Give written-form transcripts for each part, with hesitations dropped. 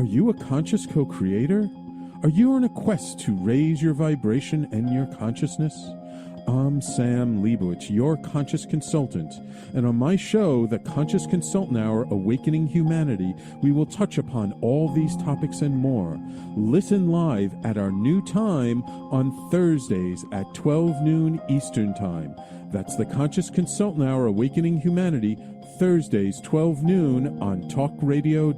Are you a conscious co-creator? Are you on a quest to raise your vibration and your consciousness? I'm Sam Leibowitz, your conscious consultant, and on my show, The Conscious Consultant Hour Awakening Humanity, we will touch upon all these topics and more. Listen live at our new time on Thursdays at 12 noon Eastern Time. That's The Conscious Consultant Hour Awakening Humanity, Thursdays 12 noon on talkradio.nyc.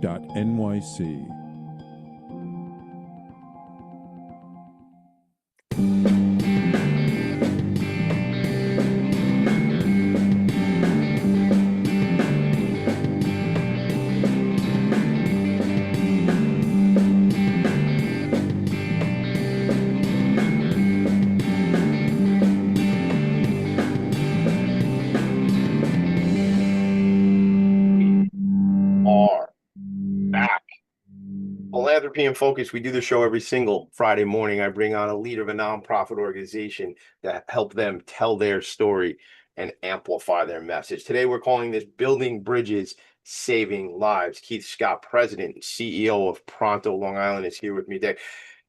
Philanthropy and Focus. We do the show every single Friday morning. I bring on a leader of a nonprofit organization to help them tell their story and amplify their message. Today, we're calling this Building Bridges, Saving Lives. Keith Scott, President and CEO of Pronto, Long Island, is here with me today.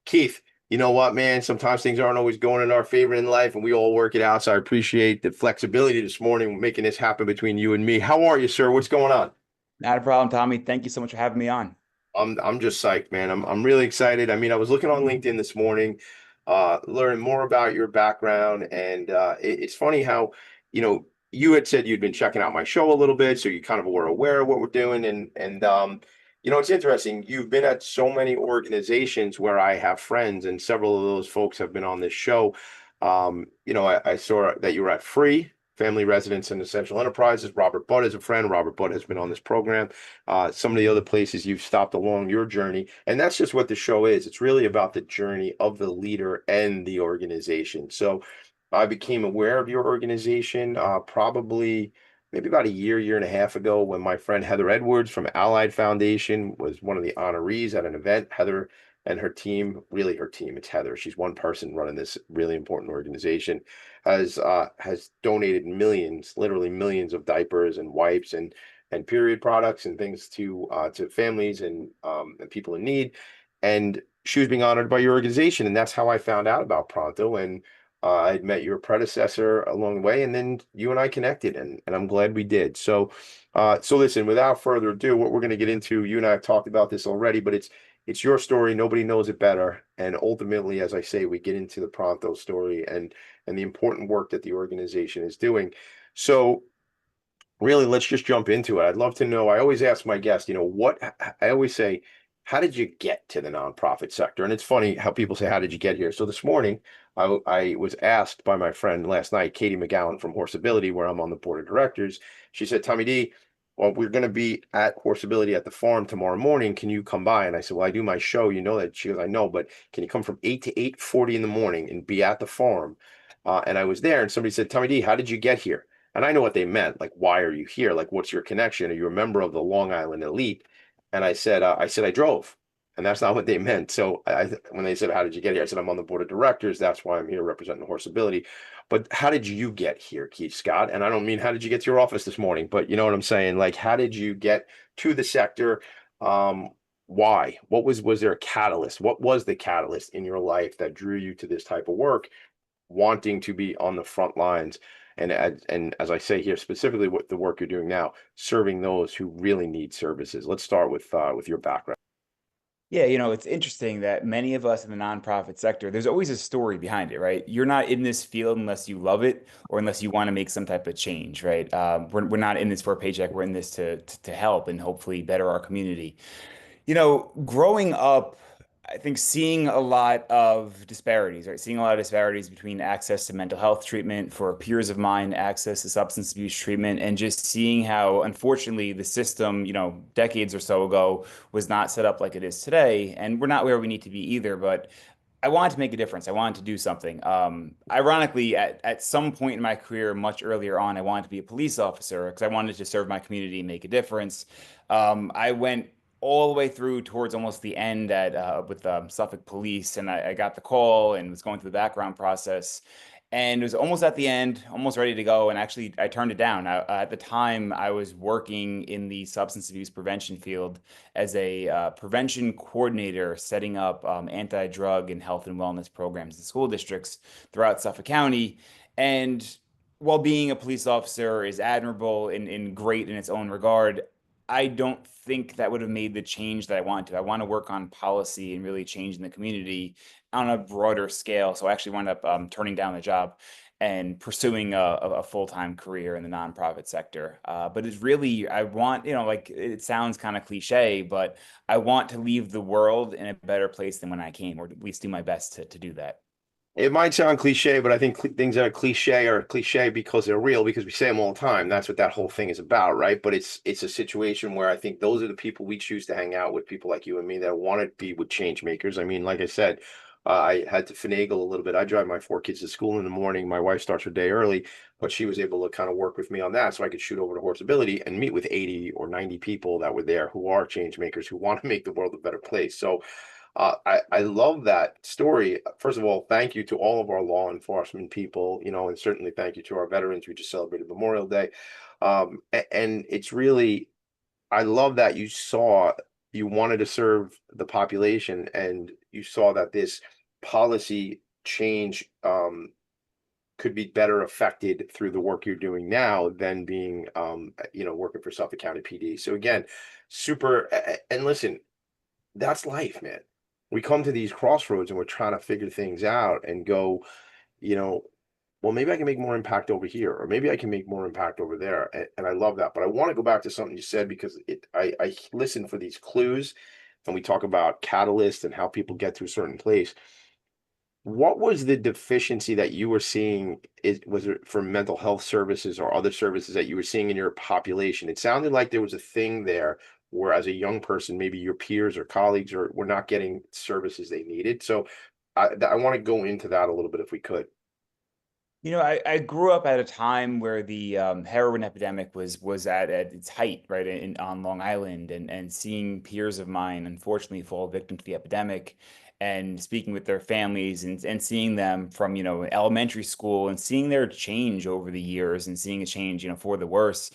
Keith, you know what, man? Sometimes things aren't always going in our favor in life, and we all work it out. So I appreciate the flexibility this morning, making this happen between you and me. How are you, sir? What's going on? Not a problem, Tommy. Thank you so much for having me on. I'm just psyched, man. I'm really excited. I mean, I was looking on LinkedIn this morning, learning more about your background, and it's funny how, you had said you'd been checking out my show a little bit, so you kind of were aware of what we're doing, and it's interesting. You've been at so many organizations where I have friends, and several of those folks have been on this show. I saw that you were at Free Family Residence and Essential Enterprises. Robert Budd is a friend. Robert Budd has been on this program. Some of the other places you've stopped along your journey. And that's just what the show is. It's really about the journey of the leader and the organization. So I became aware of your organization probably maybe about a year and a half ago when my friend Heather Edwards from Allied Foundation was one of the honorees at an event. Heather and her team, really her team, it's Heather. She's one person running this really important organization, has donated millions, literally millions of diapers and wipes and period products and things to families and people in need. And she was being honored by your organization, and that's how I found out about Pronto. And I'd met your predecessor along the way, and then you and I connected, and I'm glad we did. So listen, without further ado, what we're going to get into, you and I have talked about this already, but it's your story. Nobody knows it better. And ultimately, as I say, we get into the Pronto story and the important work that the organization is doing. So really, let's just jump into it. I'd love to know. I always ask my guests, I always say, how did you get to the nonprofit sector? And it's funny how people say, how did you get here? So this morning, I was asked by my friend last night, Katie McGowan from Horseability, where I'm on the board of directors. She said, Tommy D, well, we're going to be at Horseability at the farm tomorrow morning. Can you come by? And I said, well, I do my show. You know that. She goes, I know, but can you come from 8 to 8:40 in the morning and be at the farm? And I was there, and somebody said, Tommy D, how did you get here? And I know what they meant. Like, why are you here? Like, what's your connection? Are you a member of the Long Island elite? And I said, I drove. And that's not what they meant. So when they said, how did you get here? I said, I'm on the board of directors. That's why I'm here representing Horseability. But how did you get here, Keith Scott? And I don't mean how did you get to your office this morning, but you know what I'm saying? Like, how did you get to the sector? Why? Was there a catalyst? What was the catalyst in your life that drew you to this type of work, wanting to be on the front lines? And as I say here, specifically what the work you're doing now, serving those who really need services. Let's start with your background. Yeah, it's interesting that many of us in the nonprofit sector, there's always a story behind it, right? You're not in this field unless you love it or unless you want to make some type of change, right? We're not in this for a paycheck. We're in this to help and hopefully better our community. Growing up, I think seeing a lot of disparities, right? Seeing a lot of disparities between access to mental health treatment for peers of mine, access to substance abuse treatment, and just seeing how, unfortunately, the system, decades or so ago was not set up like it is today. And we're not where we need to be either, but I wanted to make a difference. I wanted to do something. Ironically, at some point in my career, much earlier on, I wanted to be a police officer because I wanted to serve my community and make a difference. I went all the way through towards almost the end with Suffolk Police, and I got the call and was going through the background process. And it was almost at the end, almost ready to go. And actually, I turned it down. At the time, I was working in the substance abuse prevention field as a prevention coordinator, setting up anti-drug and health and wellness programs in school districts throughout Suffolk County. And while being a police officer is admirable and great in its own regard, I don't think that would have made the change that I want to. I want to work on policy and really changing the community on a broader scale. So I actually wound up turning down the job and pursuing a full-time career in the nonprofit sector. But it's really, I want, like it sounds kind of cliche, but I want to leave the world in a better place than when I came, or at least do my best to do that. It might sound cliche, but I think things that are cliche because they're real, because we say them all the time. That's what that whole thing is about, right? But it's a situation where I think those are the people we choose to hang out with, people like you and me that want to be with change makers. I mean, like I said, I had to finagle a little bit. I drive my 4 kids to school in the morning. My wife starts her day early, but she was able to kind of work with me on that so I could shoot over to Horseability and meet with 80 or 90 people that were there who are change makers, who want to make the world a better place. So I love that story. First of all, thank you to all of our law enforcement people, and certainly thank you to our veterans. We just celebrated Memorial Day. And it's really, I love that you wanted to serve the population, and you saw that this policy change could be better affected through the work you're doing now than being, working for Suffolk County PD. So again, super, and listen, that's life, man. We come to these crossroads and we're trying to figure things out and go, you know, well, maybe I can make more impact over here, or maybe I can make more impact over there. And I love that. But I want to go back to something you said, because I listen for these clues, and we talk about catalysts and how people get to a certain place. What was the deficiency that you were seeing? Was it for mental health services or other services that you were seeing in your population? It sounded like there was a thing there where, as a young person, maybe your peers or colleagues were not getting services they needed. So I want to go into that a little bit if we could. I grew up at a time where the heroin epidemic was at its height, right, on Long Island, and seeing peers of mine unfortunately fall victim to the epidemic, and speaking with their families, and seeing them from, elementary school, and seeing their change over the years, and seeing a change, for the worse,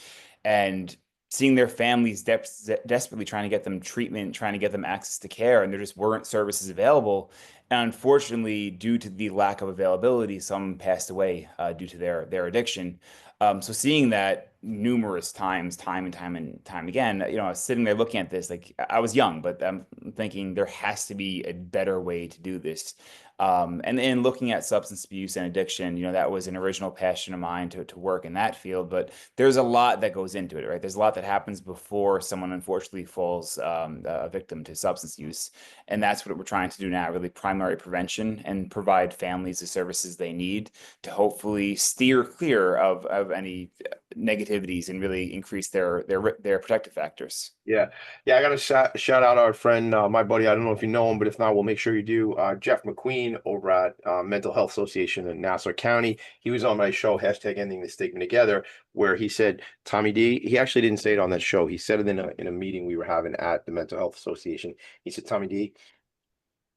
and seeing their families desperately trying to get them treatment, trying to get them access to care, and there just weren't services available. And unfortunately, due to the lack of availability, some passed away due to their addiction. So seeing that numerous times, time and time again, I was sitting there looking at this, like I was young, but I'm thinking there has to be a better way to do this. And then looking at substance abuse and addiction, that was an original passion of mine to work in that field. But there's a lot that goes into it, right? There's a lot that happens before someone unfortunately falls a victim to substance use. And that's what we're trying to do now, really primary prevention, and provide families the services they need to hopefully steer clear of any negativities and really increase their protective factors. Yeah. Yeah. I got to shout out our friend, my buddy. I don't know if you know him, but if not, we'll make sure you do. Jeff McQueen over at Mental Health Association in Nassau County. He was on my show, hashtag Ending the Stigma Together, where he said, Tommy D, he actually didn't say it on that show. He said it in a meeting we were having at the Mental Health Association. He said, Tommy D,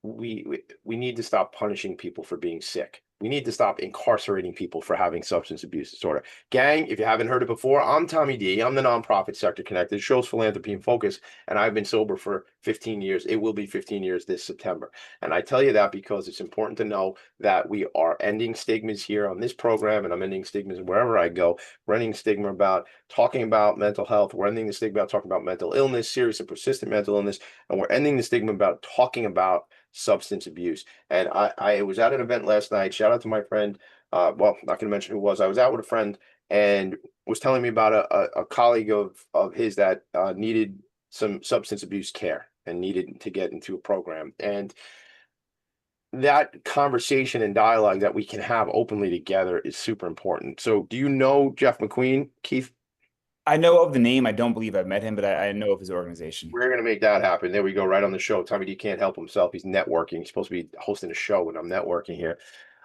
we need to stop punishing people for being sick. We need to stop incarcerating people for having substance abuse disorder. Gang, if you haven't heard it before, I'm Tommy D. I'm the nonprofit sector connected. The show's Philanthropy and Focus, and I've been sober for 15 years. It will be 15 years this September. And I tell you that because it's important to know that we are ending stigmas here on this program, and I'm ending stigmas wherever I go. We're ending stigma about talking about mental health. We're ending the stigma about talking about mental illness, serious and persistent mental illness, and we're ending the stigma about talking about substance abuse. And I was at an event last night. Shout out to my friend. Well, not going to mention who it was. I was out with a friend and was telling me about a colleague of his that needed some substance abuse care and needed to get into a program. And that conversation and dialogue that we can have openly together is super important. So do you know Jeff McQueen, Keith? I know of the name. I don't believe I've met him, but I know of his organization. We're gonna make that happen. There we go, right on the show. Tommy D can't help himself. He's networking. He's supposed to be hosting a show, and I'm networking here.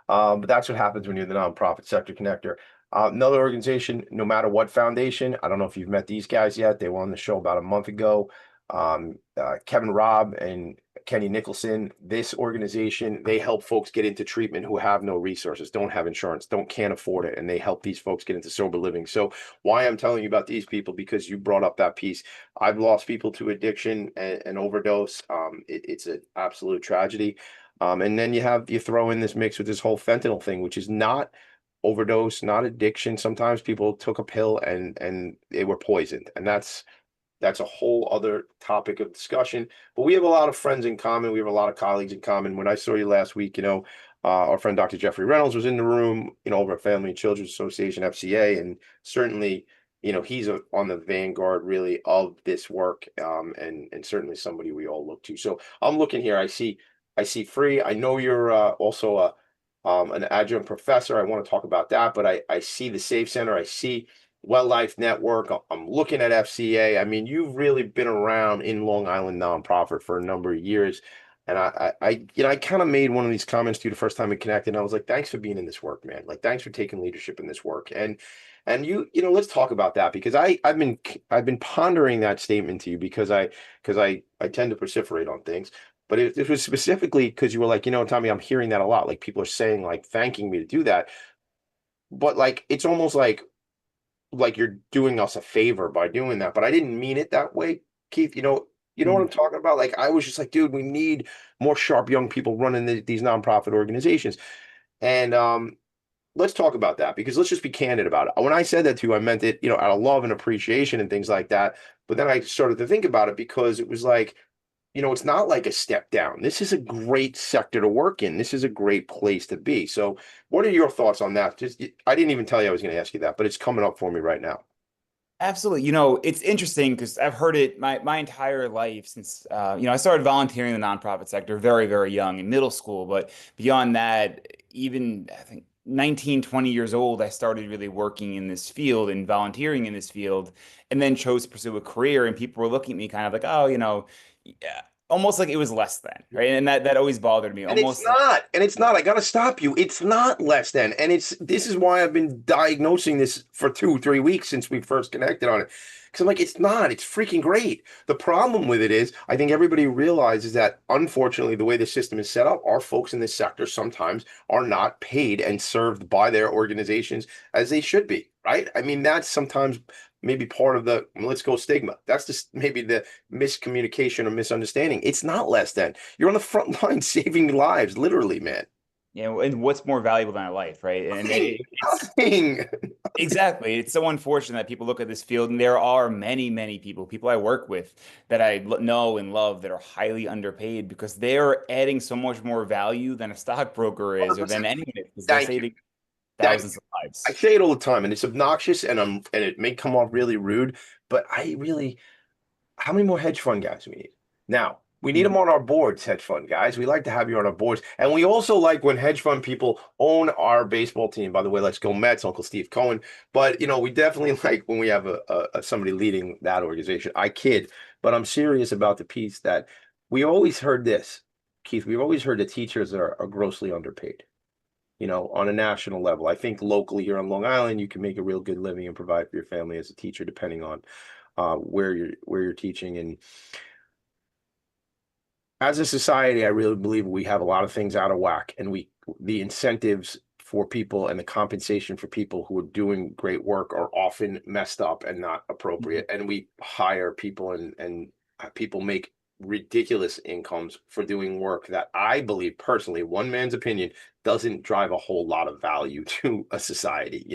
But that's what happens when you're the nonprofit sector connector. Another organization, No Matter What Foundation. I don't know if you've met these guys yet. They were on the show about a month ago. Kevin Robb and Kenny Nicholson, this organization, they help folks get into treatment who have no resources, don't have insurance, can't afford it, and they help these folks get into sober living. So why I'm telling you about these people, because you brought up that piece. I've lost people to addiction and overdose. It's an absolute tragedy. And then you throw in this mix with this whole fentanyl thing, which is not overdose, not addiction. Sometimes people took a pill and they were poisoned, and that's a whole other topic of discussion. But we have a lot of friends in common. We have a lot of colleagues in common. When I saw you last week, our friend Dr. Jeffrey Reynolds was in the room, over at Family and Children's Association, FCA, and certainly, he's on the vanguard really of this work, and certainly somebody we all look to. So I'm looking here. I see Free. I know you're also an adjunct professor. I want to talk about that, but I see the Safe Center. I see Wildlife Network. I'm looking at FCA. I mean, you've really been around in Long Island nonprofit for a number of years. And I kind of made one of these comments to you the first time we connected. And I was like, thanks for being in this work, man. Like, thanks for taking leadership in this work. And let's talk about that, because I've been pondering that statement to you because I tend to proliferate on things. But it was specifically because you were like, Tommy, I'm hearing that a lot. Like, people are saying, like, thanking me to do that. But like, it's almost like you're doing us a favor by doing that. But I didn't mean it that way, Keith. You know what I'm talking about? Like, I was just like, dude, we need more sharp young people running these nonprofit organizations. And let's talk about that, because let's just be candid about it. When I said that to you, I meant it, out of love and appreciation and things like that. But then I started to think about it, because it was like, it's not like a step down. This is a great sector to work in. This is a great place to be. So what are your thoughts on that? I didn't even tell you I was going to ask you that, but it's coming up for me right now. Absolutely. It's interesting because I've heard it my entire life since, I started volunteering in the nonprofit sector very, very young in middle school. But beyond that, even I think 19, 20 years old, I started really working in this field and volunteering in this field, and then chose to pursue a career. And people were looking at me kind of like, oh, yeah, almost like it was less than, right? And that always bothered me. And it's Almost like, not, I gotta stop you. It's not less than. And this is why I've been diagnosing this for 2, 3 weeks since we first connected on it. Because I'm like, it's freaking great. The problem with it is, I think everybody realizes that, unfortunately, the way the system is set up, our folks in this sector sometimes are not paid and served by their organizations as they should be, right? I mean, that's sometimes maybe part of the let's go stigma. That's just maybe the miscommunication or misunderstanding. It's not less than. You're on the front line saving lives, literally, man. and what's more valuable than a life, right? And Nothing, it's nothing. exactly. It's so unfortunate that people look at this field, and there are many, many people I work with that I know and love that are highly underpaid because they're adding so much more value than a stockbroker is, or than 100%. anyone is, because they're Thank you. saving Thank thousands of I lives. say it all the time, and it's obnoxious, and it may come off really rude, but how many more hedge fund guys we need? Now, we need them Mhm. on our boards, hedge fund guys. We like to have you on our boards. And we also like when hedge fund people own our baseball team. By the way, let's go Mets, Uncle Steve Cohen. But, we definitely like when we have somebody leading that organization. I kid, but I'm serious about the piece that we always heard this, Keith. We've always heard that teachers are grossly underpaid, on a national level. I think locally here on Long Island, you can make a real good living and provide for your family as a teacher, depending on where you're teaching. And as a society, I really believe we have a lot of things out of whack, and the incentives for people and the compensation for people who are doing great work are often messed up and not appropriate. And we hire people, and people make ridiculous incomes for doing work that I believe personally, one man's opinion, doesn't drive a whole lot of value to a society.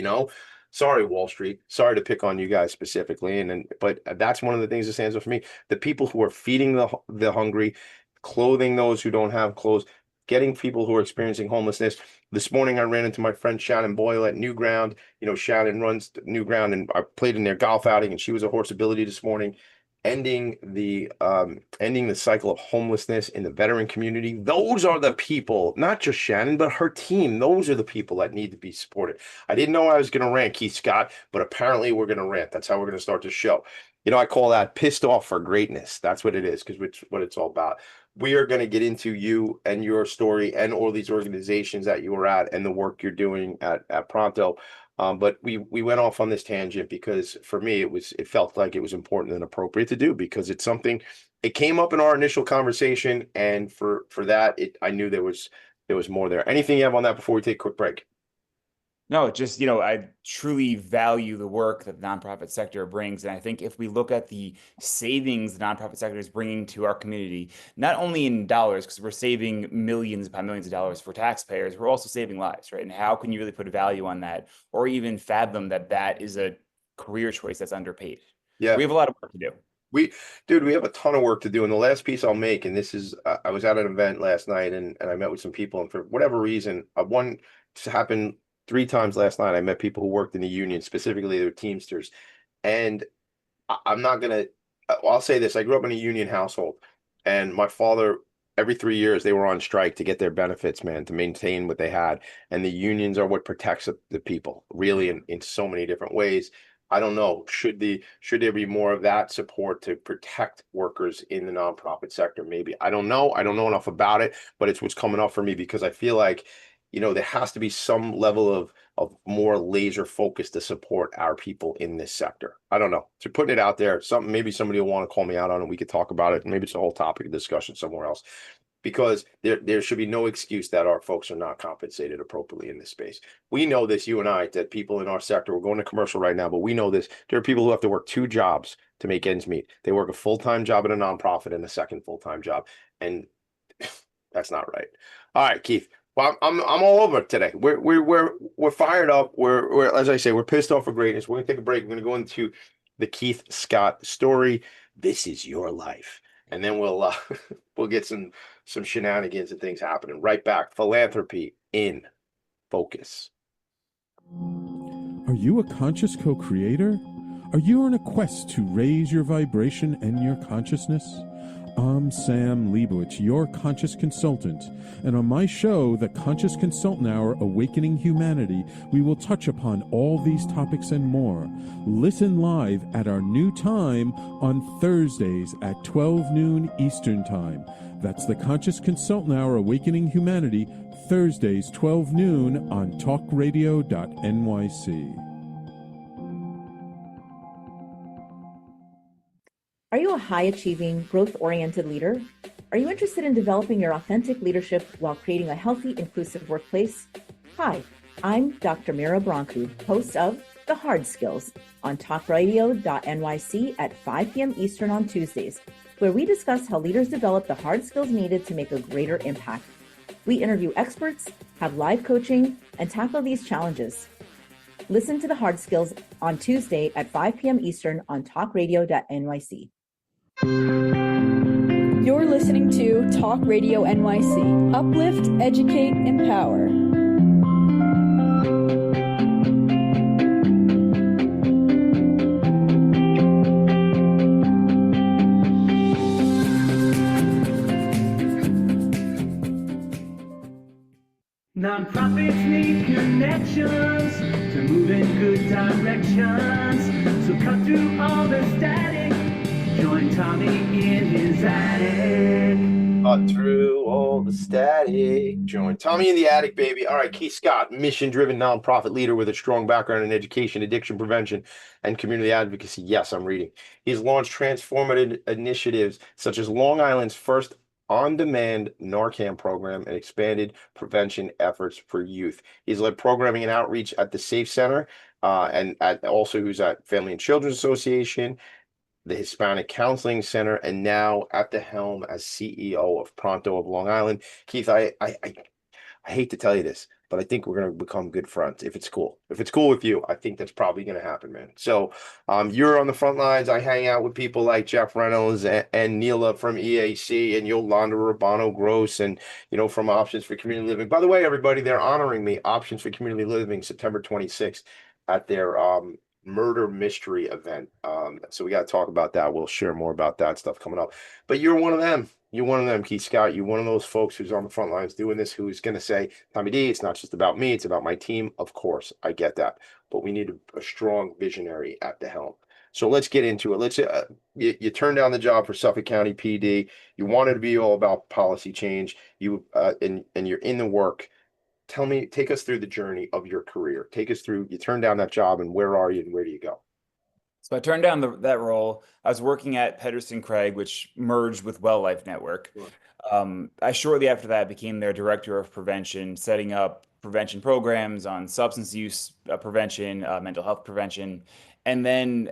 Sorry, Wall Street. Sorry to pick on you guys specifically, but that's one of the things that stands out for me. The people who are feeding the hungry, clothing those who don't have clothes, getting people who are experiencing homelessness. This morning, I ran into my friend Shannon Boyle at New Ground. Shannon runs New Ground, and I played in their golf outing, and she was a horse ability this morning, ending the cycle of homelessness in the veteran community. Those are the people, not just Shannon, but her team. Those are the people that need to be supported. I didn't know I was going to rant, Keith Scott, but apparently we're going to rant. That's how we're going to start the show. I call that pissed off for greatness. That's what it is, because it's what it's all about. We are going to get into you and your story and all these organizations that you were at and the work you're doing at Pronto. But we went off on this tangent because for me it felt like it was important and appropriate to do because it's something it came up in our initial conversation, and for that I knew there was more there. Anything you have on that before we take a quick break? No, just, I truly value the work that the nonprofit sector brings. And I think if we look at the savings the nonprofit sector is bringing to our community, not only in dollars, because we're saving millions upon millions of dollars for taxpayers, we're also saving lives, right? And how can you really put a value on that or even fathom that that is a career choice that's underpaid? Yeah. We have a lot of work to do. We have a ton of work to do. And the last piece I'll make, and this is, I was at an event last night and I met with some people, and for whatever reason, one happened 3 times last night. I met people who worked in the union, specifically they were Teamsters. And I'm not gonna. I'll say this: I grew up in a union household, and my father, every 3 years, they were on strike to get their benefits, man, to maintain what they had. And the unions are what protects the people, really, in so many different ways. I don't know. Should there be more of that support to protect workers in the nonprofit sector? Maybe. I don't know. I don't know enough about it, but it's what's coming up for me because I feel like, there has to be some level of more laser focus to support our people in this sector. I don't know. So putting it out there, maybe somebody will want to call me out on it. We could talk about it. Maybe it's a whole topic of discussion somewhere else. Because there should be no excuse that our folks are not compensated appropriately in this space. We know this, you and I, that people in our sector, we're going to commercial right now, but we know this. There are people who have to work 2 jobs to make ends meet. They work a full-time job at a nonprofit and a second full-time job. And that's not right. All right, Keith. Well, I'm all over it today. We're fired up. We're as I say, we're pissed off for greatness. We're gonna take a break. We're gonna go into the Keith Scott story. This is your life, and then we'll we'll get some shenanigans and things happening. Right back. Philanthropy in Focus. Are you a conscious co-creator? Are you on a quest to raise your vibration and your consciousness? I'm Sam Leibowitz, your conscious consultant, and on my show, The Conscious Consultant Hour Awakening Humanity, we will touch upon all these topics and more. Listen live at our new time on Thursdays at 12 noon Eastern Time. That's The Conscious Consultant Hour Awakening Humanity, Thursdays 12 noon on talkradio.nyc. Are you a high-achieving, growth-oriented leader? Are you interested in developing your authentic leadership while creating a healthy, inclusive workplace? Hi, I'm Dr. Mira Brancu, host of The Hard Skills on talkradio.nyc at 5 p.m. Eastern on Tuesdays, where we discuss how leaders develop the hard skills needed to make a greater impact. We interview experts, have live coaching, and tackle these challenges. Listen to The Hard Skills on Tuesday at 5 p.m. Eastern on talkradio.nyc. You're listening to Talk Radio NYC. Uplift, educate, empower. Nonprofits need connections to move in good directions. So cut through all the static. Join Tommy in his attic. Cut through all the static. Join Tommy in the attic, baby. All right, Keith Scott, mission-driven nonprofit leader with a strong background in education, addiction prevention, and community advocacy. Yes, I'm reading. He's launched transformative initiatives such as Long Island's first on-demand Narcan program and expanded prevention efforts for youth. He's led programming and outreach at the Safe Center, and also who's at Family and Children's Association, the Hispanic Counseling Center, and now at the helm as CEO of Pronto of Long Island. Keith, I hate to tell you this, but I think we're going to become good friends if it's cool. If it's cool with you, I think that's probably going to happen, man. So you're on the front lines. I hang out with people like Jeff Reynolds and Neela from EAC and Yolanda Urbano Gross and, from Options for Community Living. By the way, everybody, they're honoring me, Options for Community Living, September 26th at their murder mystery event. So we got to talk about that. We'll share more about that stuff coming up. But you're one of them. You're one of them, Keith Scott. You're one of those folks who's on the front lines doing this, who's going to say, Tommy D, it's not just about me, it's about my team. Of course, I get that. But we need a strong visionary at the helm. So let's get into it. Let's you turned down the job for Suffolk County PD. You wanted to be all about policy change. And you're in the work take us through the journey of your career. Take us through, you turned down that job, and where are you and where do you go? So I turned down that role. I was working at Pedersen Craig, which merged with Well Life Network. Sure. I shortly after that became their director of prevention, setting up prevention programs on substance use prevention, mental health prevention. And then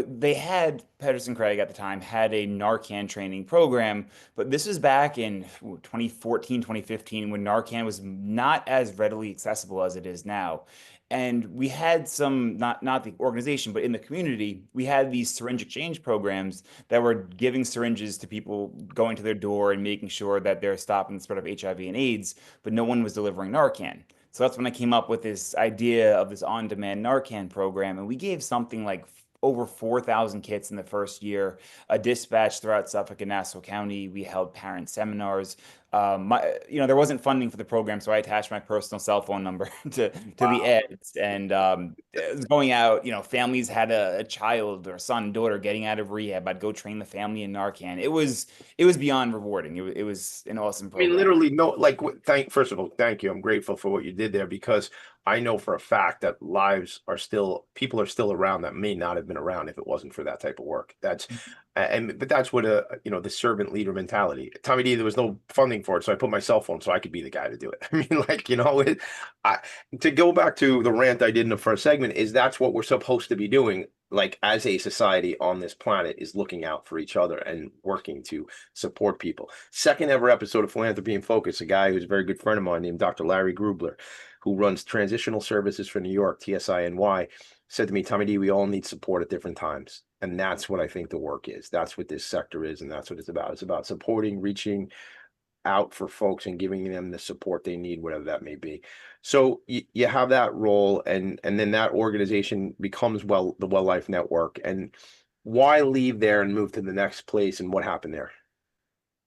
they had Pedersen Craig at the time had a Narcan training program, but this was back in 2014, 2015 when Narcan was not as readily accessible as it is now. And we had some, not the organization, but in the community, we had these syringe exchange programs that were giving syringes to people going to their door and making sure that they're stopping the spread of HIV and AIDS, but no one was delivering Narcan. So that's when I came up with this idea of this on-demand Narcan program, and we gave something like over 4,000 kits in the first year, a dispatch throughout Suffolk and Nassau County. We held parent seminars. There wasn't funding for the program, so I attached my personal cell phone number to the ads, and it was going out. Families had a child or son, daughter getting out of rehab. I'd go train the family in Narcan. It was beyond rewarding. It was an awesome I mean, program. literally, no, like, first of all, thank you. I'm grateful for what you did there, because I know for a fact that people are still around that may not have been around if it wasn't for that type of work. But that's what the servant leader mentality. Tommy D, there was no funding for it, so I put my cell phone so I could be the guy to do it. I mean, like, to go back to the rant I did in the first segment, is that's what we're supposed to be doing, like, as a society on this planet, is looking out for each other and working to support people. Second ever episode of Philanthropy and Focus, a guy who's a very good friend of mine named Dr. Larry Grubler, who runs transitional services for New York, TSINY, said to me, Tommy D, we all need support at different times. And that's what I think the work is. That's what this sector is. And that's what it's about. It's about supporting, reaching out for folks and giving them the support they need, whatever that may be. So you have that role, and then that organization becomes the Well Life Network. And why leave there and move to the next place, and what happened there?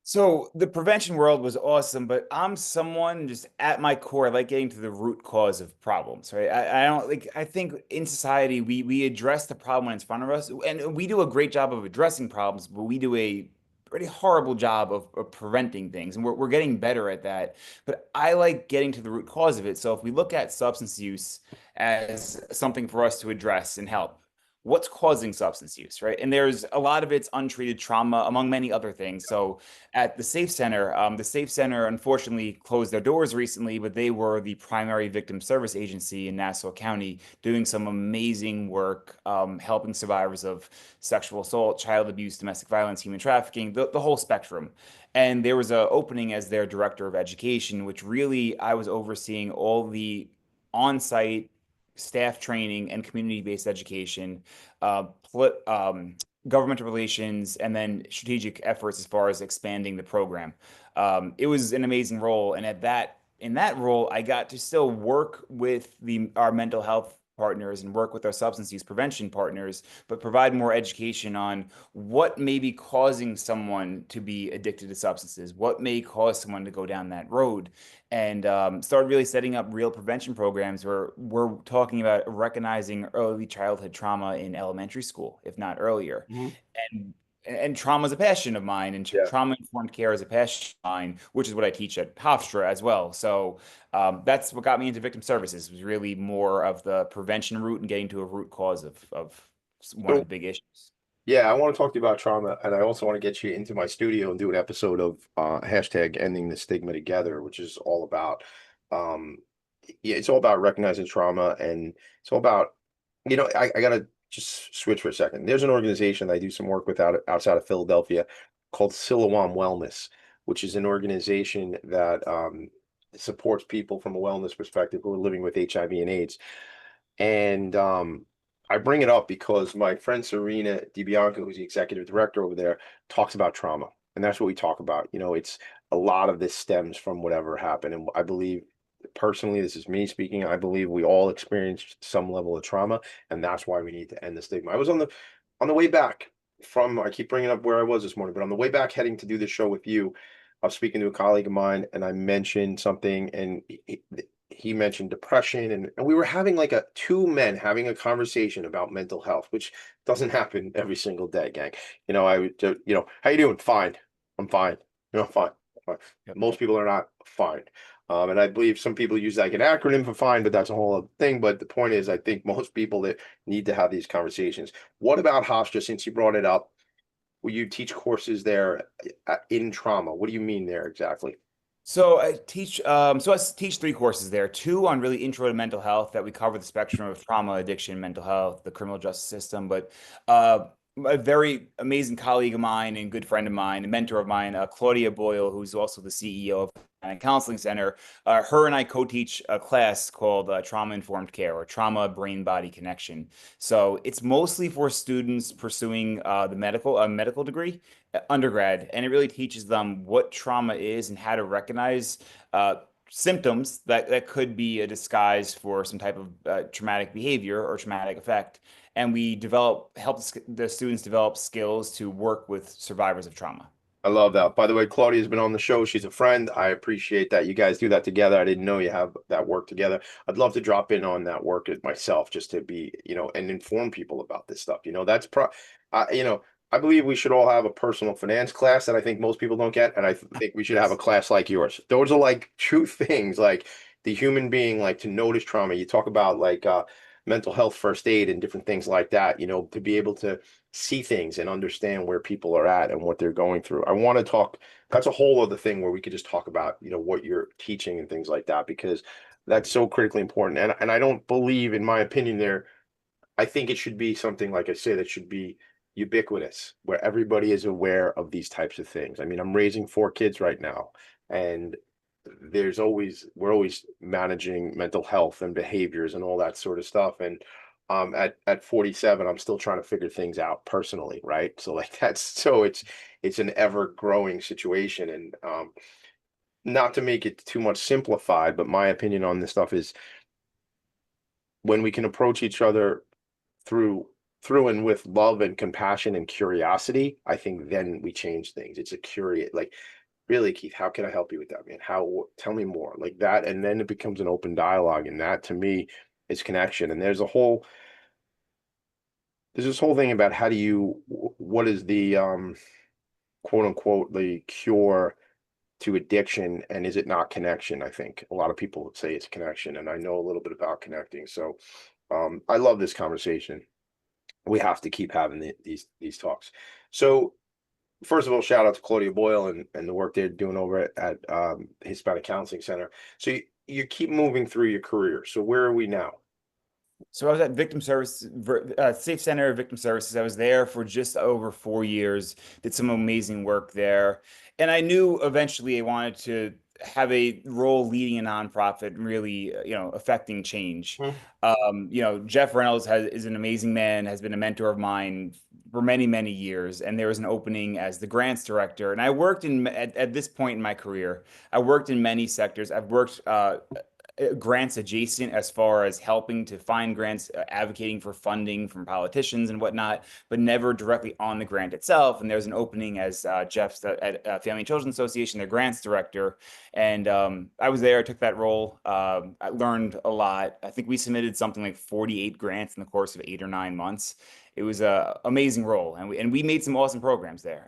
So the prevention world was awesome, but I'm someone just at my core, I like getting to the root cause of problems, right? I don't like, I think in society, we address the problem when it's in front of us, and we do a great job of addressing problems, but we do a pretty horrible job of preventing things, and we're getting better at that. But I like getting to the root cause of it. So if we look at substance use as something for us to address and help, what's causing substance use, right? And there's a lot of it's untreated trauma, among many other things. So at the Safe Center, unfortunately closed their doors recently, but they were the primary victim service agency in Nassau County, doing some amazing work, helping survivors of sexual assault, child abuse, domestic violence, human trafficking, the whole spectrum. And there was an opening as their director of education, which really I was overseeing all the on-site staff training and community-based education, government relations, and then strategic efforts as far as expanding the program. It was an amazing role, and in that role, I got to still work with our mental health partners and work with our substance use prevention partners, but provide more education on what may be causing someone to be addicted to substances, what may cause someone to go down that road, and started really setting up real prevention programs where we're talking about recognizing early childhood trauma in elementary school, if not earlier. Mm-hmm. And trauma is a passion of mine, and trauma-informed care is a passion of mine, which is what I teach at Hofstra as well. So that's what got me into victim services, was really more of the prevention route and getting to a root cause of one of the big issues. Yeah, I want to talk to you about trauma, and I also want to get you into my studio and do an episode of hashtag ending the stigma together, which is all about it's all about recognizing trauma, and it's all about, I gotta just switch for a second. There's an organization that I do some work with outside of Philadelphia called Siloam Wellness, which is an organization that supports people from a wellness perspective who are living with HIV and AIDS. And I bring it up because my friend Serena DiBianco, who's the executive director over there, talks about trauma. And that's what we talk about. It's a lot of this stems from whatever happened. And I believe, personally, this is me speaking, I believe we all experienced some level of trauma, and that's why we need to end the stigma. I was on the way back I keep bringing up where I was this morning, but on the way back heading to do this show with you, I was speaking to a colleague of mine, and I mentioned something, and he mentioned depression, and we were having two men having a conversation about mental health, which doesn't happen every single day, gang. I would, how you doing? Fine. I'm fine. Fine. Fine. Yep. Most people are not fine. And I believe some people use like an acronym for FINE, but that's a whole other thing. But the point is, I think most people that need to have these conversations. What about Hofstra, since you brought it up? Will you teach courses there in trauma? What do you mean there exactly? So I teach three courses there, two on really intro to mental health that we cover the spectrum of trauma, addiction, mental health, the criminal justice system. But a very amazing colleague of mine and good friend of mine, a mentor of mine, Claudia Boyle, who's also the CEO of a counseling center. Her and I co-teach a class called Trauma Informed Care, or Trauma Brain Body Connection. So it's mostly for students pursuing the medical degree, undergrad, and it really teaches them what trauma is and how to recognize symptoms that could be a disguise for some type of traumatic behavior or traumatic effect. And we help the students develop skills to work with survivors of trauma. I love that. By the way, Claudia's been on the show. She's a friend. I appreciate that you guys do that together. I didn't know you have that work together. I'd love to drop in on that work myself, just to be, and inform people about this stuff. I believe we should all have a personal finance class that I think most people don't get, and I think we should have a class like yours. Those are like true things, like the human being, like to notice trauma. You talk about like mental health first aid and different things like that, to be able to see things and understand where people are at and what they're going through. I want to talk, that's a whole other thing where we could just talk about, what you're teaching and things like that, because that's so critically important. And I don't believe, in my opinion, I think it should be something, like I say, that should be ubiquitous, where everybody is aware of these types of things. I mean, I'm raising 4 kids right now, and we're always managing mental health and behaviors and all that sort of stuff. And at 47, I'm still trying to figure things out personally, right? So like it's an ever growing situation. And not to make it too much simplified, but my opinion on this stuff is, when we can approach each other through and with love and compassion and curiosity, I think then we change things. It's a curious, like, really, Keith, how can I help you with that, man? Tell me more, like that. And then it becomes an open dialogue. And that, to me, is connection. And there's this whole thing about what is the quote unquote the cure to addiction, and is it not connection? I think a lot of people say it's connection, and I know a little bit about connecting. So I love this conversation. We have to keep having these talks. So first of all, shout out to Claudia Boyle and the work they're doing over at Hispanic Counseling Center. So you keep moving through your career. So where are we now? So I was at Victim Services, Safe Center Victim Services. I was there for just over 4 years, did some amazing work there. And I knew eventually I wanted to have a role leading a nonprofit and really, affecting change. Jeff Reynolds is an amazing man, has been a mentor of mine for many, many years. And there was an opening as the grants director. And I worked at this point in my career, I worked in many sectors. I've worked grants adjacent, as far as helping to find grants, advocating for funding from politicians and whatnot, but never directly on the grant itself. And there's an opening as Jeff's at Family and Children's Association, their grants director. And I was there, I took that role. I learned a lot. I think we submitted something like 48 grants in the course of 8 or 9 months. It was an amazing role, and we made some awesome programs there.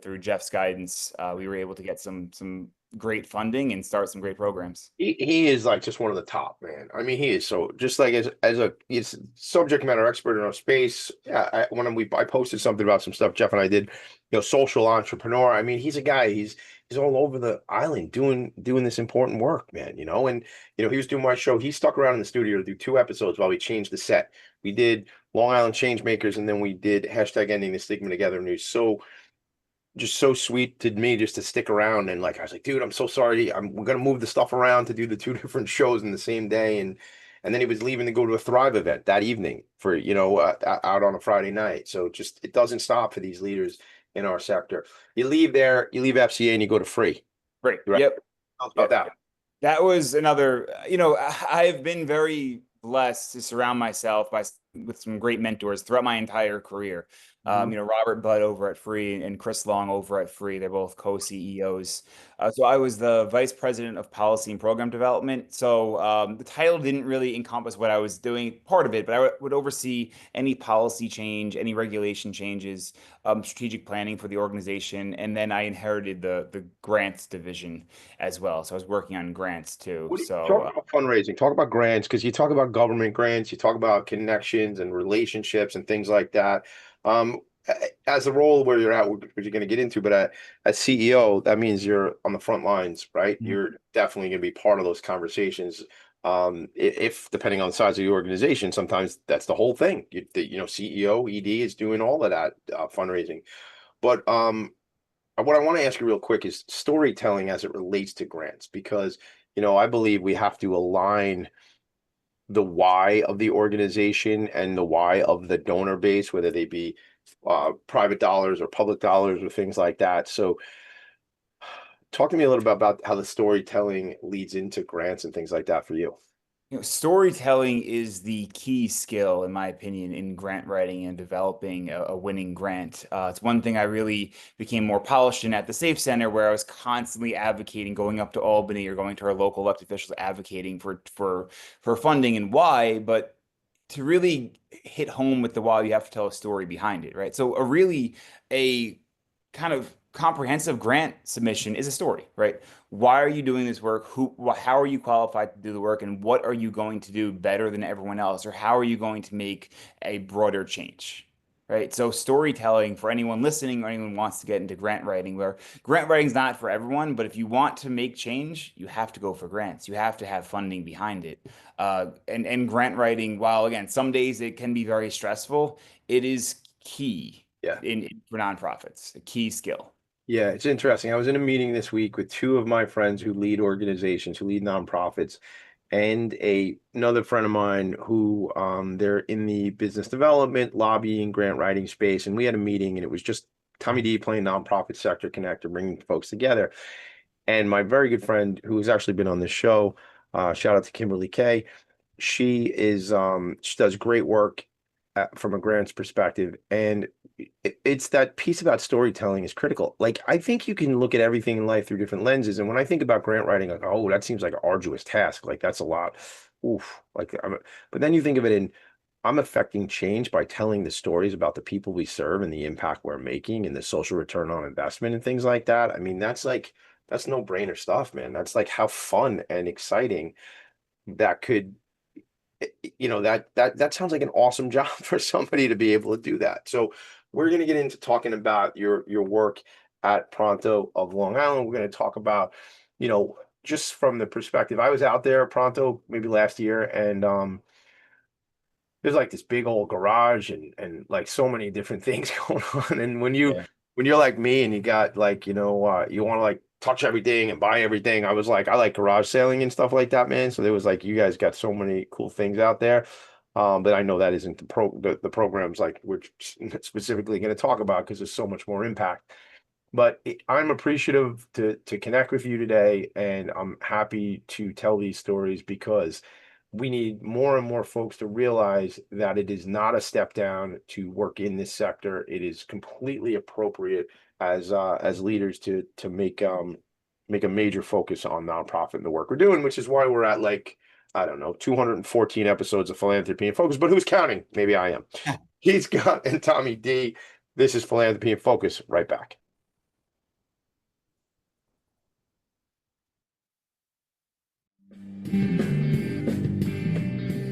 Through Jeff's guidance, we were able to get some great funding and start some great programs. He is like just one of the top, man. I mean, he is so, just like he's subject matter expert in our space. Yeah, I posted something about some stuff Jeff and I did, social entrepreneur. I mean, he's a guy. He's all over the island doing this important work, man. And he was doing my show. He stuck around in the studio to do 2 episodes while we changed the set. We did Long Island Changemakers, and then we did #Ending the Stigma Together. And he was just so sweet to me just to stick around. And like, I was like, dude, I'm so sorry. We're going to move the stuff around to do the 2 different shows in the same day. And then he was leaving to go to a Thrive event that evening for, out on a Friday night. So it doesn't stop for these leaders in our sector. You leave there, you leave FCA and you go to Free. Right. Right. Yep. How about that? That was another, I've been very blessed to surround myself with some great mentors throughout my entire career. Robert Budd over at Free and Chris Long over at Free, they're both co-CEOs. So I was the vice president of policy and program development. So the title didn't really encompass what I was doing, part of it, but I would oversee any policy change, any regulation changes, strategic planning for the organization, and then I inherited the grants division as well. So I was working on grants too. Talk about fundraising, talk about grants, because you talk about government grants, you talk about connections and relationships and things like that. As a role where you're at, which you're going to get into, but as CEO, that means you're on the front lines, right? Mhm. You're definitely going to be part of those conversations. If depending on the size of the organization, sometimes that's the whole thing. CEO, ED is doing all of that fundraising. But what I want to ask you real quick is storytelling as it relates to grants, because I believe we have to align the why of the organization and the why of the donor base, whether they be private dollars or public dollars or things like that. So talk to me a little bit about how the storytelling leads into grants and things like that for you. Storytelling is the key skill, in my opinion, in grant writing and developing a winning grant. It's one thing I really became more polished in at the Safe Center, where I was constantly advocating, going up to Albany or going to our local elected officials, advocating for funding and why. But to really hit home with the why, you have to tell a story behind it, right? So a kind of comprehensive grant submission is a story, right? Why are you doing this work? How are you qualified to do the work? And what are you going to do better than everyone else? Or how are you going to make a broader change? Right. So storytelling for anyone listening or anyone who wants to get into grant writing, where grant writing is not for everyone, but if you want to make change, you have to go for grants. You have to have funding behind it. And grant writing, while again, some days it can be very stressful, it is key Yeah. for nonprofits, a key skill. Yeah, it's interesting. I was in a meeting this week with two of my friends who lead organizations, who lead nonprofits, and another friend of mine who they're in the business development, lobbying, grant writing space. And we had a meeting, and it was just Tommy D playing nonprofit sector connector, bringing folks together. And my very good friend, who has actually been on this show, shout out to Kimberly Kay. She does great work from a grants perspective, and it's that piece about storytelling is critical. Like, I think you can look at everything in life through different lenses, and when I think about grant writing, like, oh, that seems like an arduous task. Like, that's a lot. Oof. But then you think of it in, I'm affecting change by telling the stories about the people we serve and the impact we're making and the social return on investment and things like that. I mean, that's no-brainer stuff, man. That's like how fun and exciting that could that sounds like an awesome job for somebody to be able to do that. So we're going to get into talking about your work at Pronto of Long Island. We're going to talk about, just from the perspective, I was out there at Pronto maybe last year, and there's like this big old garage and like so many different things going on. And when you're like me and you got like, you want to like touch everything and buy everything. I was like, I like garage sailing and stuff like that, man. So there was like, you guys got so many cool things out there. But I know that isn't the programs like we're specifically going to talk about, because there's so much more impact. But I'm appreciative to connect with you today, and I'm happy to tell these stories, because we need more and more folks to realize that it is not a step down to work in this sector. It is completely appropriate as leaders to make a major focus on nonprofit and the work we're doing, which is why we're at, like, I don't know, 214 episodes of Philanthropy and Focus, but who's counting? Maybe I am. Keith Scott and Tommy D. This is Philanthropy and Focus. Right back.